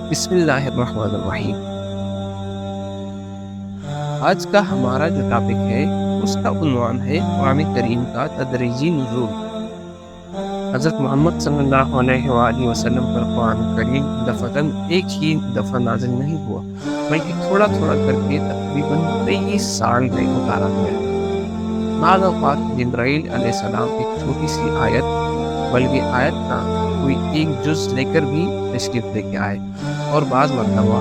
بسم اللہ الرحمن الرحیم۔ آج کا ہمارا جو ٹاپک ہے اس کا عنوان ہے قرآن کریم کا تدریجی نزول۔ حضرت محمد صلی اللہ علیہ وآلہ وسلم پر قرآن کریم دفعتاً ایک ہی دفعہ نازل نہیں ہوا، بلکہ تھوڑا تھوڑا کر کے تقریباً 23 سال میں اتارا گیا۔ بعض اوقات جبرائیل علیہ السلام ایک چھوٹی سی آیت، بلکہ آیت کا کوئی ایک جز لے کر بھی تشریف لے کے آئے، اور بعض مرتبہ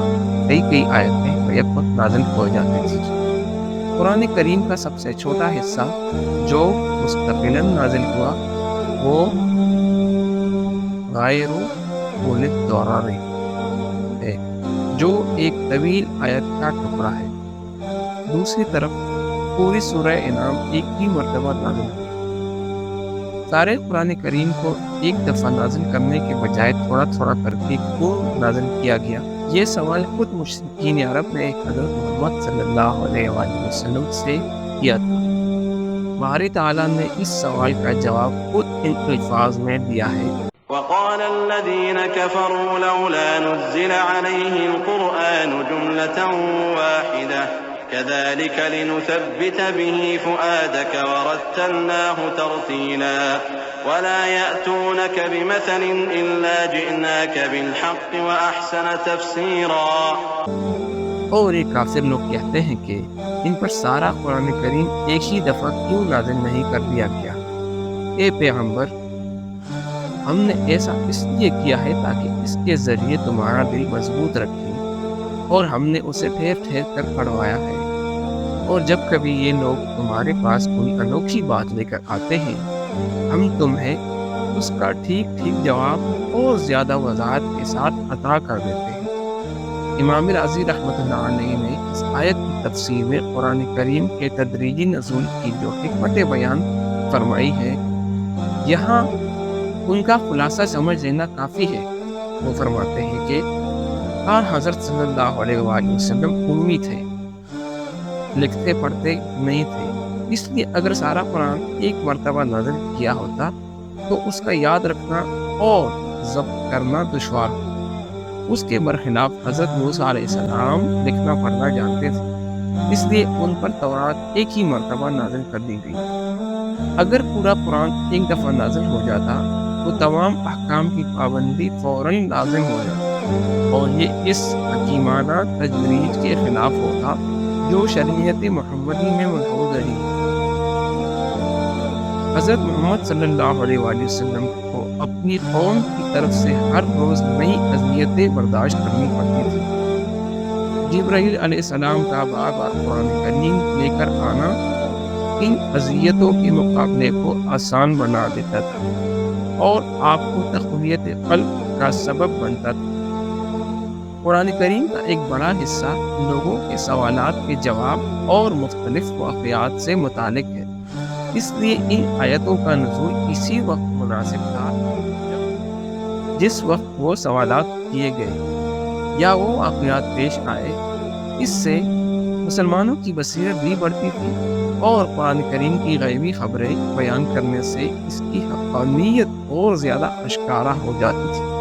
کئی آیتیں بیک وقت نازل ہو جاتی تھی۔ قرآن کریم کا سب سے چھوٹا حصہ جو مستقلاً نازل ہوا وہ غیر اول الدوران ہے، جو ایک طویل آیت کا ٹکڑا ہے۔ دوسری طرف پوری سورہ انعام ایک ہی مرتبہ نازل ہوئی۔ سارے قرآن کریم کو ایک دفعہ نازل کرنے کے بجائے تھوڑا تھوڑا کر کے کیوں نازل کیا گیا؟ یہ سوال خود مشرکین عرب نے حضرت محمد صلی اللہ علیہ وآلہ وسلم سے کیا تھا۔ باری تعالیٰ نے اس سوال کا جواب خود ان الفاظ میں دیا ہے۔ وقال الذين كفروا لولا نزل عليه القرآن جملة واحدة كذلك لنثبت به فؤادك ورتلناه ترتيلا ولا يأتونك بمثل إلا جئناك بالحق وأحسن تفسيرا۔ اور یہ کافر لوگ کہتے ہیں کہ ان پر سارا قرآن کریم ایک ہی دفعہ کیوں نازل نہیں کر دیا گیا؟ اے پیغمبر، ہم نے ایسا اس لیے کیا ہے تاکہ اس کے ذریعے تمہارا دل مضبوط رکھے، اور ہم نے اسے ٹھہر ٹھہر کر پڑھوایا ہے۔ اور جب کبھی یہ لوگ تمہارے پاس کوئی انوکھی بات لے کر آتے ہیں، ہم تمہیں اس کا ٹھیک ٹھیک جواب اور زیادہ وضاحت کے ساتھ عطا کر دیتے ہیں۔ امام راضی رحمۃ اللہ علیہ نے اس آیت کی تفسیر میں قرآن کریم کے تدریجی نزول کی جو حکمت بیان فرمائی ہے، یہاں ان کا خلاصہ سمجھ لینا کافی ہے۔ وہ فرماتے ہیں کہ حضرت صلی اللہ علیہ وآلہ وسلم امی تھے، لکھتے پڑھتے نہیں تھے، اس لیے اگر سارا قرآن ایک مرتبہ نازل کیا ہوتا تو اس کا یاد رکھنا اور ضبط کرنا دشوار ہوتا۔ اس کے برخلاف حضرت موسیٰ علیہ السلام لکھنا پڑھنا جانتے تھے، اس لیے ان پر تورات ایک ہی مرتبہ نازل کر دی گئی۔ اگر پورا قرآن ایک دفعہ نازل ہو جاتا تو تمام احکام کی پابندی فوراً لازم ہو جاتی، اور یہ اس حکیمانہ تدریج کے خلاف ہوتا جو شریعت محمدی میں ملحوظ رہی۔ حضرت محمد صلی اللہ علیہ وآلہ وسلم کو اپنی قوم کی طرف سے ہر روز نئی اذیتیں برداشت کرنی پڑتی تھی۔ جبرائیل علیہ السلام کا بار بار قرآن کریم لے کر آنا ان اذیتوں کے مقابلے کو آسان بنا دیتا تھا اور آپ کو تقویت قلب کا سبب بنتا تھا۔ قرآن کریم کا ایک بڑا حصہ لوگوں کے سوالات کے جواب اور مختلف واقعات سے متعلق ہے، اس لیے ان آیتوں کا نزول اسی وقت مناسب تھا جس وقت وہ سوالات کیے گئے یا وہ واقعات پیش آئے۔ اس سے مسلمانوں کی بصیرت بھی بڑھتی تھی اور قرآن کریم کی غیبی خبریں بیان کرنے سے اس کی حقانیت اور زیادہ اشکارا ہو جاتی تھی۔